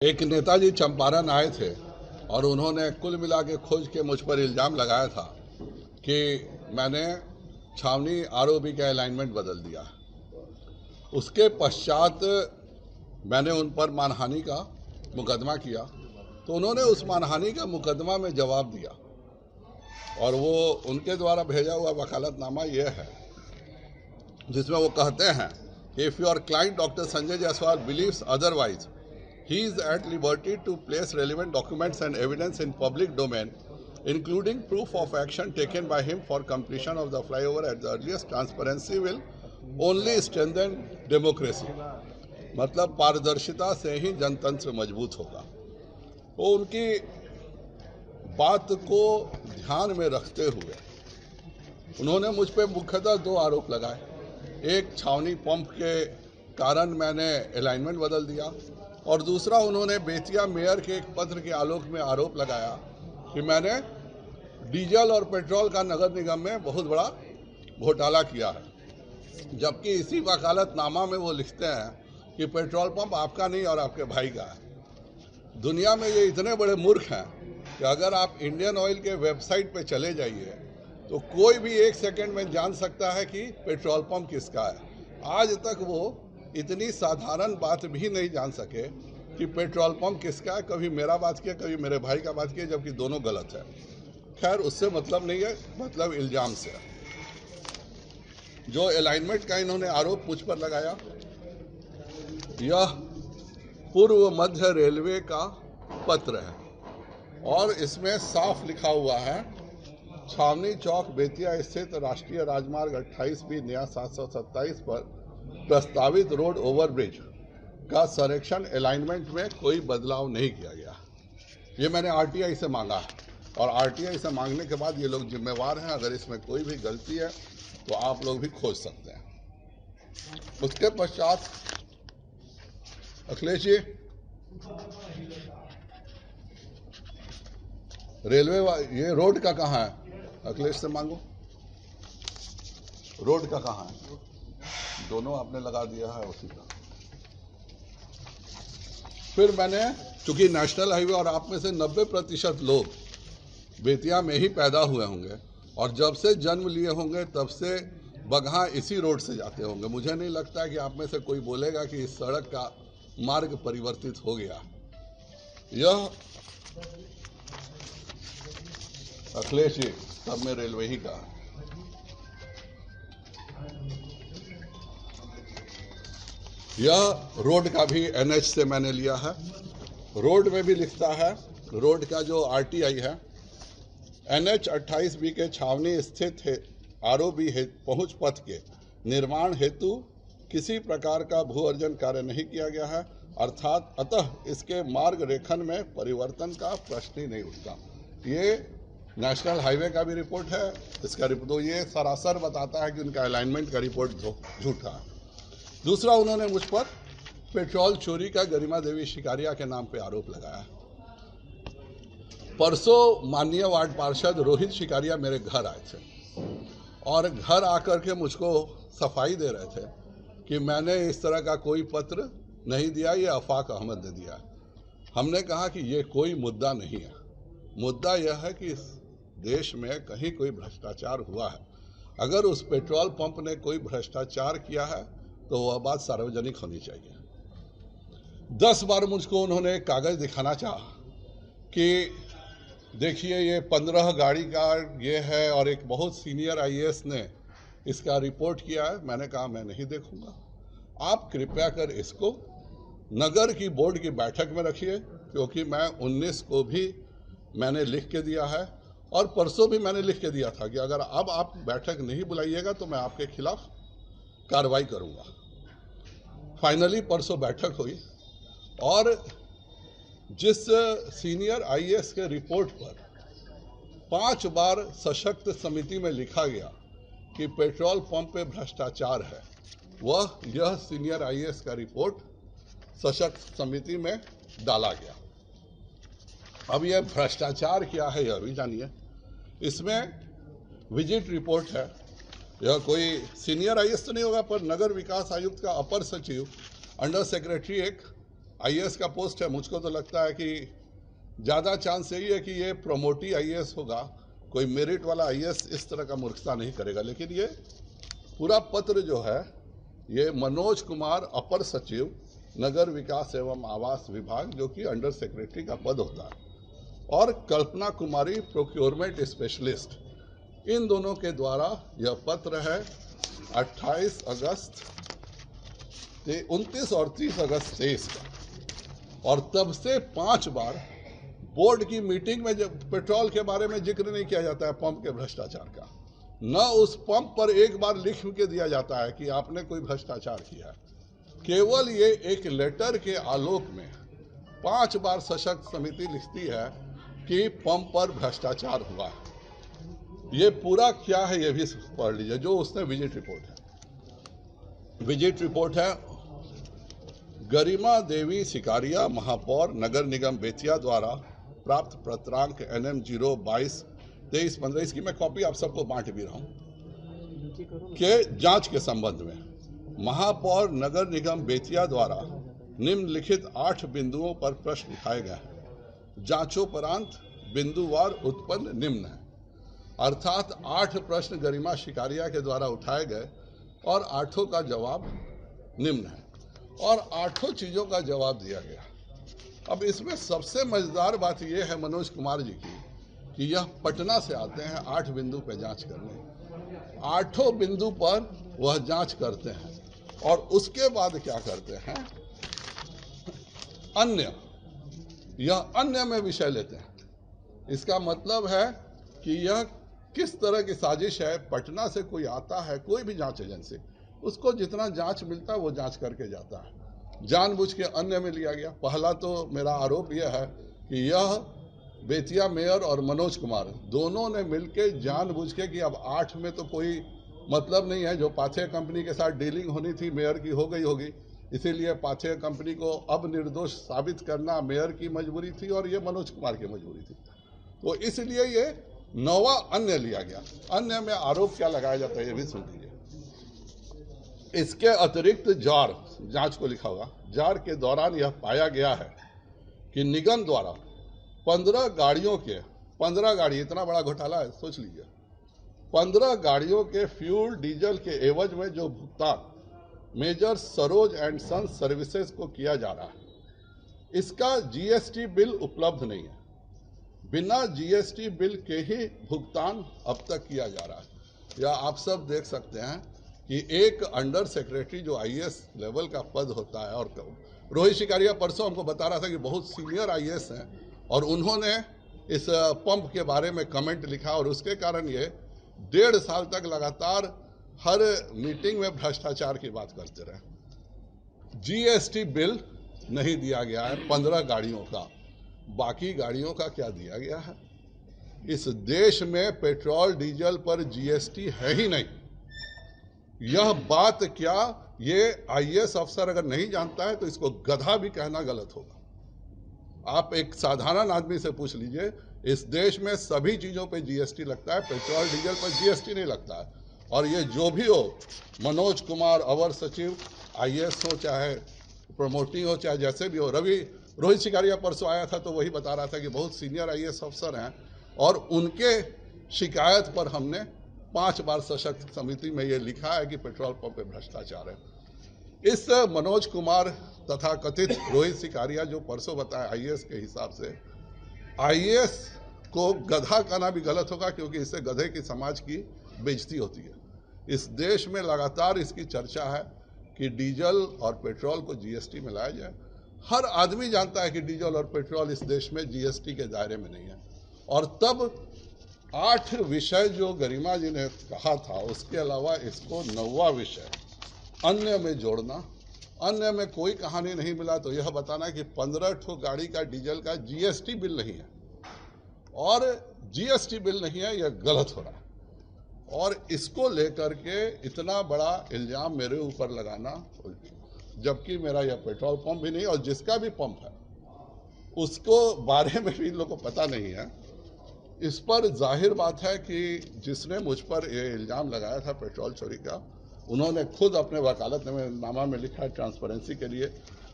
एक नेताजी चंपारण आए थे और उन्होंने कुल मिला के खोज के मुझ पर इल्ज़ाम लगाया था कि मैंने छावनी आरओबी का अलाइनमेंट बदल दिया। उसके पश्चात मैंने उन पर मानहानि का मुकदमा किया, तो उन्होंने उस मानहानि का मुकदमा में जवाब दिया और वो उनके द्वारा भेजा हुआ वकालतनामा यह है जिसमें वो कहते हैं कि if your client doctor Sanjay Jaiswal believes otherwise he is at liberty to place relevant documents and evidence in public domain, including proof of action taken by him for completion of the flyover at the earliest. Transparency will only strengthen democracy. मतलब पारदर्शिता से ही जनतंत्र मजबूत होगा। वो उनकी बात को ध्यान में रखते हुए उन्होंने मुझ पर मुख्यतः दो आरोप लगाए। एक, छावनी पंप के कारण मैंने अलाइनमेंट बदल दिया, और दूसरा, उन्होंने बेतिया मेयर के एक पत्र के आलोक में आरोप लगाया कि मैंने डीजल और पेट्रोल का नगर निगम में बहुत बड़ा घोटाला किया है, जबकि इसी वकालतनामा में वो लिखते हैं कि पेट्रोल पंप आपका नहीं और आपके भाई का है। दुनिया में ये इतने बड़े मूर्ख हैं कि अगर आप इंडियन ऑयल के वेबसाइट पे चले जाइए तो कोई भी एक सेकंड में जान सकता है कि पेट्रोल पंप किसका है। आज तक वो इतनी साधारण बात भी नहीं जान सके कि पेट्रोल पंप किसका है। कभी मेरा बात किया, कभी मेरे भाई का बात किया, जबकि दोनों गलत है। खैर, उससे मतलब नहीं है, मतलब इल्जाम से। जो अलाइनमेंट का इन्होंने आरोप मुझ पर लगाया, यह पूर्व मध्य रेलवे का पत्र है और इसमें साफ लिखा हुआ है, छावनी चौक बेतिया स्थित राष्ट्रीय राजमार्ग 28B नया 727 पर प्रस्तावित रोड ओवरब्रिज का संरक्षण अलाइनमेंट में कोई बदलाव नहीं किया गया। ये मैंने आरटीआई से मांगा और आरटीआई से मांगने के बाद ये लोग जिम्मेवार हैं। अगर इसमें कोई भी गलती है तो आप लोग भी खोज सकते हैं। उसके पश्चात अखिलेश जी, रेलवे ये रोड का कहाँ है? अखिलेश से मांगो, रोड का कहाँ है? दोनों आपने लगा दिया है उसी का। फिर मैंने, चूंकि नेशनल हाईवे और आप में से 90% लोग बेतिया में ही पैदा हुए होंगे और जब से जन्म लिए होंगे तब से बगहा इसी रोड से जाते होंगे। मुझे नहीं लगता है कि आप में से कोई बोलेगा कि इस सड़क का मार्ग परिवर्तित हो गया। यह अखिलेश जी सब में रेलवे ही का है। यह रोड का भी एनएच से मैंने लिया है। रोड में भी लिखता है, रोड का जो आरटीआई है, NH 28B के छावनी स्थित है आरओबी पहुंच पथ के निर्माण हेतु किसी प्रकार का भू अर्जन कार्य नहीं किया गया है, अर्थात अतः इसके मार्ग रेखन में परिवर्तन का प्रश्न ही नहीं उठता। ये नेशनल हाईवे का भी रिपोर्ट है, इसका रिपोर्ट तो ये सरासर बताता है कि उनका अलाइनमेंट का रिपोर्ट झूठा है। दूसरा, उन्होंने मुझ पर पेट्रोल चोरी का गरिमा देवी शिकारिया के नाम पे आरोप लगाया। परसों माननीय वार्ड पार्षद रोहित शिकारिया मेरे घर आए थे और घर आकर के मुझको सफाई दे रहे थे कि मैंने इस तरह का कोई पत्र नहीं दिया, ये आफाक अहमद ने दिया। हमने कहा कि ये कोई मुद्दा नहीं है। मुद्दा यह है कि इस देश में कहीं कोई भ्रष्टाचार हुआ है। अगर उस पेट्रोल पंप ने कोई भ्रष्टाचार किया है तो वह बात सार्वजनिक होनी चाहिए। 10 बार मुझको उन्होंने एक कागज दिखाना चाहा कि देखिए ये 15 गाड़ी का ये है और एक बहुत सीनियर आईएएस ने इसका रिपोर्ट किया है। मैंने कहा मैं नहीं देखूंगा, आप कृपया कर इसको नगर की बोर्ड की बैठक में रखिए, क्योंकि मैं 19 को भी मैंने लिख के दिया है और परसों भी मैंने लिख के दिया था कि अगर अब आप बैठक नहीं बुलाइएगा तो मैं आपके खिलाफ कार्रवाई करूंगा। फाइनली परसों बैठक हुई और जिस सीनियर आईएएस के रिपोर्ट पर 5 बार सशक्त समिति में लिखा गया कि पेट्रोल पंप पे भ्रष्टाचार है, वह यह सीनियर आईएएस का रिपोर्ट सशक्त समिति में डाला गया। अब यह भ्रष्टाचार क्या है यह भी जानिए। इसमें विजिट रिपोर्ट है, यह कोई सीनियर आईएएस तो नहीं होगा पर नगर विकास आयुक्त का अपर सचिव अंडर सेक्रेटरी एक आईएएस का पोस्ट है, मुझको तो लगता है कि ज़्यादा चांस यही है कि ये प्रोमोटी आईएएस होगा, कोई मेरिट वाला आईएएस इस तरह का मूर्खता नहीं करेगा। लेकिन ये पूरा पत्र जो है ये मनोज कुमार अपर सचिव नगर विकास एवं आवास विभाग, जो कि अंडर सेक्रेटरी का पद होता है, और कल्पना कुमारी प्रोक्योरमेंट स्पेशलिस्ट, इन दोनों के द्वारा यह पत्र है 28 अगस्त 29 और 30 अगस्त 23 का। और तब से 5 बार बोर्ड की मीटिंग में जब पेट्रोल के बारे में जिक्र नहीं किया जाता है, पंप के भ्रष्टाचार का, न उस पंप पर एक बार लिख के दिया जाता है कि आपने कोई भ्रष्टाचार किया। केवल ये एक लेटर के आलोक में 5 बार सशक्त समिति लिखती है कि पंप पर भ्रष्टाचार हुआ है। ये पूरा क्या है ये भी पढ़ लीजिए, जो उसने विजिट रिपोर्ट है। विजिट रिपोर्ट है गरिमा देवी सिकारिया, महापौर नगर निगम बेतिया द्वारा प्राप्त पत्रांक NM 022-23-15, इसकी मैं कॉपी आप सबको बांट भी रहा हूं, के जांच के संबंध में महापौर नगर निगम बेतिया द्वारा निम्नलिखित 8 बिंदुओं पर प्रश्न उठाए गए हैं। जांचोपरांत बिंदुवार उत्पन्न निम्न है। अर्थात 8 प्रश्न गरिमा शिकारिया के द्वारा उठाए गए और 8 का जवाब निम्न है और 8 चीजों का जवाब दिया गया। अब इसमें सबसे मजेदार बात यह है मनोज कुमार जी की कि यह पटना से आते हैं 8 बिंदु पर जांच करने। 8 बिंदु पर वह जांच करते हैं और उसके बाद क्या करते हैं, अन्य, यह अन्य में विषय लेते हैं। इसका मतलब है कि यह किस तरह की साजिश है। पटना से कोई आता है, कोई भी जांच एजेंसी, उसको जितना जांच मिलता है वो जांच करके जाता है। जानबूझ के अन्य में लिया गया। पहला तो मेरा आरोप यह है कि यह बेतिया मेयर और मनोज कुमार दोनों ने मिलकर जानबूझ के कि अब 8 में तो कोई मतलब नहीं है, जो पाथेय कंपनी के साथ डीलिंग होनी थी मेयर की हो गई होगी, इसीलिए पाथेय कंपनी को अब निर्दोष साबित करना मेयर की मजबूरी थी और ये मनोज कुमार की मजबूरी थी। तो इसलिए ये 9वां अन्य लिया गया। अन्य में आरोप क्या लगाया जाता है ये भी सुन लीजिए। इसके अतिरिक्त जार, जांच को लिखा होगा, जार के दौरान यह पाया गया है कि निगम द्वारा 15 गाड़ियों के 15 गाड़ी, इतना बड़ा घोटाला है, सोच लीजिए, 15 गाड़ियों के फ्यूल डीजल के एवज में जो भुगतान major Saroj and sons services को किया जा रहा है, इसका जीएसटी बिल उपलब्ध नहीं है। बिना जीएसटी बिल के ही भुगतान अब तक किया जा रहा है। या आप सब देख सकते हैं कि एक अंडर सेक्रेटरी जो आईएएस लेवल का पद होता है, और रोहित शिकारिया परसों हमको बता रहा था कि बहुत सीनियर आईएएस हैं और उन्होंने इस पंप के बारे में कमेंट लिखा और उसके कारण ये 1.5 साल तक लगातार हर मीटिंग में भ्रष्टाचार की बात करते रहे। जीएसटी बिल नहीं दिया गया है 15 गाड़ियों का। बाकी गाड़ियों का क्या दिया गया है? इस देश में पेट्रोल डीजल पर जीएसटी है ही नहीं। यह बात क्या, ये आईएएस अफसर अगर नहीं जानता है तो इसको गधा भी कहना गलत होगा। आप एक साधारण आदमी से पूछ लीजिए, इस देश में सभी चीजों पे जीएसटी लगता है, पेट्रोल डीजल पर जीएसटी नहीं लगता है। और ये जो भी हो, मनोज कुमार अवर सचिव आईएएस हो, चाहे प्रमोटिंग हो, चाहे जैसे भी हो, रोहित शिकारिया परसों आया था तो वही बता रहा था कि बहुत सीनियर आईएएस अफसर हैं और उनके शिकायत पर हमने 5 बार सशक्त समिति में ये लिखा है कि पेट्रोल पंप पे भ्रष्टाचार है। इस मनोज कुमार तथा कथित रोहित शिकारिया जो परसों बताया आईएएस के हिसाब से, आईएएस को गधा कहना भी गलत होगा क्योंकि इससे गधे की समाज की बेइज्जती होती है। इस देश में लगातार इसकी चर्चा है कि डीजल और पेट्रोल को जीएसटी में लाया जाए। हर आदमी जानता है कि डीजल और पेट्रोल इस देश में जीएसटी के दायरे में नहीं है। और तब 8 विषय जो गरिमा जी ने कहा था, उसके अलावा इसको 9वां विषय अन्य में जोड़ना। अन्य में कोई कहानी नहीं मिला तो यह बताना कि 15 ठो गाड़ी का डीजल का जीएसटी बिल नहीं है और जीएसटी बिल नहीं है, यह गलत हो रहा है। और इसको लेकर के इतना बड़ा इल्जाम मेरे ऊपर लगाना, जबकि मेरा यह पेट्रोल पंप भी नहीं और जिसका भी पंप है उसको बारे में भी इन लोगों को पता नहीं है। इस पर जाहिर बात है कि जिसने मुझ पर ये इल्जाम लगाया था पेट्रोल चोरी का, उन्होंने खुद अपने वकालतनामा में लिखा है ट्रांसपेरेंसी के लिए,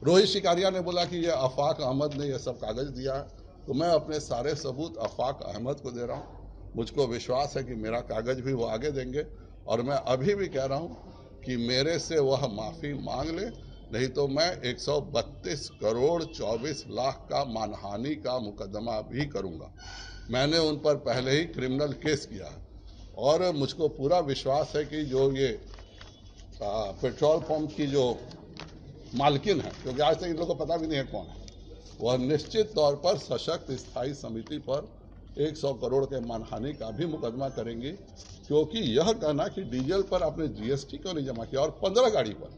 रोहित शिकारिया ने बोला कि ये आफाक अहमद ने ये सब कागज दिया है, तो मैं अपने सारे सबूत आफाक अहमद को दे रहा हूँ। मुझको विश्वास है कि मेरा कागज भी वो आगे देंगे, और मैं अभी भी कह रहा हूँ कि मेरे से वह माफ़ी मांग ले, नहीं तो मैं 132 करोड़ 24 लाख का मानहानि का मुकदमा भी करूँगा। मैंने उन पर पहले ही क्रिमिनल केस किया है, और मुझको पूरा विश्वास है कि जो ये पेट्रोल पंप की जो मालकिन है, क्योंकि आज तक इन लोगों को पता भी नहीं है कौन है, वह निश्चित तौर पर सशक्त स्थायी समिति पर 100 करोड़ के मानहानि का भी मुकदमा करेंगी, क्योंकि यह कहना कि डीजल पर आपने जीएसटी क्यों नहीं जमा किया और 15 गाड़ी पर,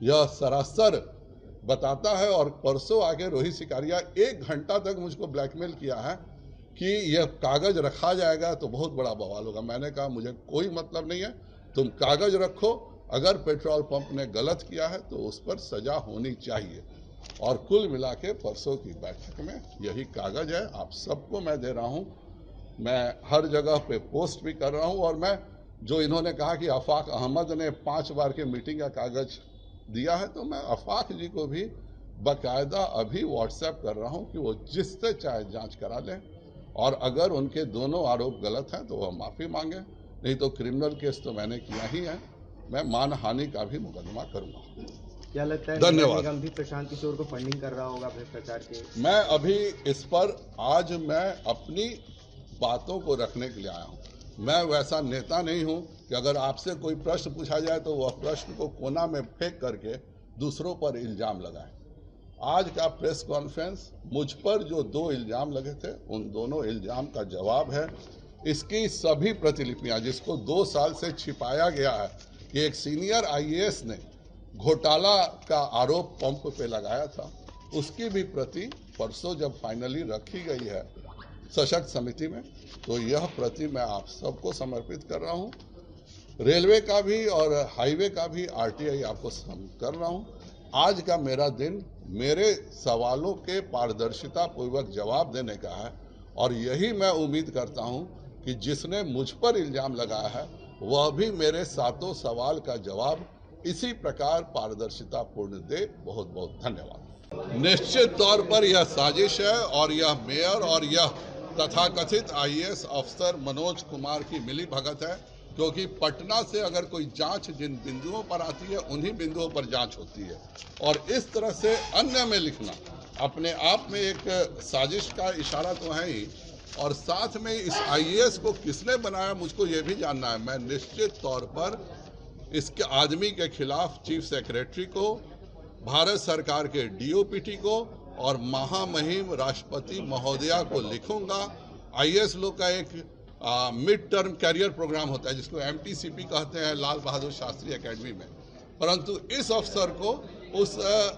यह सरासर बताता है। और परसों आके रोहित शिकारिया 1 घंटा तक मुझको ब्लैकमेल किया है कि यह कागज रखा जाएगा तो बहुत बड़ा बवाल होगा। मैंने कहा मुझे कोई मतलब नहीं है, तुम कागज रखो, अगर पेट्रोल पंप ने गलत किया है तो उस पर सजा होनी चाहिए। और कुल मिला के परसों की बैठक में यही कागज है, आप सबको मैं दे रहा हूं। मैं हर जगह पे पोस्ट भी कर रहा हूं, और मैं जो इन्होंने कहा कि आफाक अहमद ने 5 बार के मीटिंग का कागज दिया है, तो मैं आफाक जी को भी बाकायदा अभी व्हाट्सएप कर रहा हूं कि वो जिससे चाहे जांच करा लें, और अगर उनके दोनों आरोप गलत हैं तो वह माफ़ी मांगे, नहीं तो क्रिमिनल केस तो मैंने किया ही है, मैं मानहानि का भी मुकदमा करूंगा। क्या लगता है धन्यवाद। निगम भी प्रशांत किशोर को फंडिंग कर रहा होगा भ्रष्टाचार के? मैं अभी इस पर आज मैं अपनी बातों को रखने के लिए आया हूं। मैं वैसा नेता नहीं हूं कि अगर आपसे कोई प्रश्न पूछा जाए तो वह प्रश्न को कोना में फेंक करके दूसरों पर इल्जाम लगाए। आज का प्रेस कॉन्फ्रेंस मुझ पर जो 2 इल्जाम लगे थे, उन दोनों इल्जाम का जवाब है। इसकी सभी प्रतिलिपियां, जिसको 2 साल से छिपाया गया है कि एक सीनियर आईएएस ने घोटाला का आरोप पंप पे लगाया था, उसकी भी प्रति परसों जब फाइनली रखी गई है सशक्त समिति में, तो यह प्रति मैं आप सबको समर्पित कर रहा हूं। रेलवे का भी और हाईवे का भी आरटीआई आपको कर रहा हूं। आज का मेरा दिन मेरे सवालों के पारदर्शिता पूर्वक जवाब देने का है, और यही मैं उम्मीद करता हूं कि जिसने मुझ पर इल्जाम लगाया है वह भी मेरे 7 सवाल का जवाब इसी प्रकार पारदर्शिता पूर्ण दे। बहुत बहुत धन्यवाद। निश्चित तौर पर यह साजिश है, और यह मेयर और यह तथाकथित आईएएस अफसर मनोज कुमार की मिली भगत है, क्योंकि पटना से अगर कोई जांच जिन बिंदुओं पर आती है उन्हीं बिंदुओं पर जांच होती है, और इस तरह से अन्य में लिखना अपने आप में एक साजिश का इशारा तो है ही, और साथ में इस आईएएस को किसने बनाया मुझको ये भी जानना है। मैं निश्चित तौर पर इसके आदमी के खिलाफ चीफ सेक्रेटरी को, भारत सरकार के डीओपीटी को और महामहिम राष्ट्रपति महोदया को लिखूंगा। आईएएस लोग का एक मिड टर्म कैरियर प्रोग्राम होता है जिसको एमटीसीपी कहते हैं लाल बहादुर शास्त्री एकेडमी में, परंतु इस अफसर को उस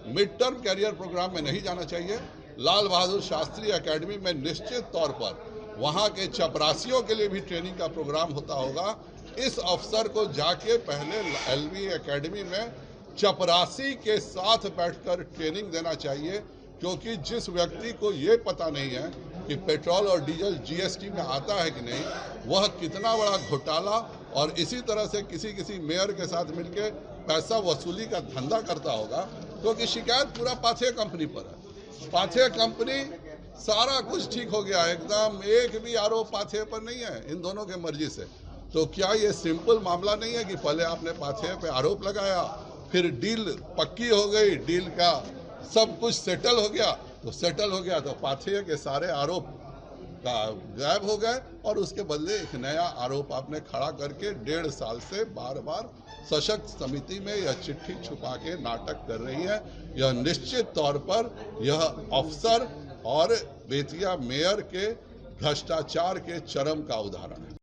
मिड टर्म कैरियर प्रोग्राम में नहीं जाना चाहिए। लाल बहादुर शास्त्री एकेडमी में निश्चित तौर पर वहाँ के चपरासियों के लिए भी ट्रेनिंग का प्रोग्राम होता होगा। इस अफसर को जाके पहले एलवी एकेडमी में चपरासी के साथ बैठकर ट्रेनिंग देना चाहिए, क्योंकि जिस व्यक्ति को ये पता नहीं है कि पेट्रोल और डीजल जीएसटी में आता है कि नहीं, वह कितना बड़ा घोटाला और इसी तरह से किसी मेयर के साथ मिलकर पैसा वसूली का धंधा करता होगा, क्योंकि शिकायत पूरा पाथेय कंपनी पर है। पाथेय कंपनी सारा कुछ ठीक हो गया, एकदम एक भी आरोप पाथेय पर नहीं है इन दोनों के मर्जी से। तो क्या ये सिंपल मामला नहीं है कि पहले आपने पाथेय पे आरोप लगाया, फिर डील पक्की हो गई, डील का सब कुछ सेटल हो गया, तो सेटल हो गया तो पाथेय के सारे आरोप का गायब हो गए, और उसके बदले एक नया आरोप आपने खड़ा करके 1.5 साल से बार बार सशक्त समिति में यह चिट्ठी छुपा के नाटक कर रही है। यह निश्चित तौर पर यह अफसर और बेतिया मेयर के भ्रष्टाचार के चरम का उदाहरण है।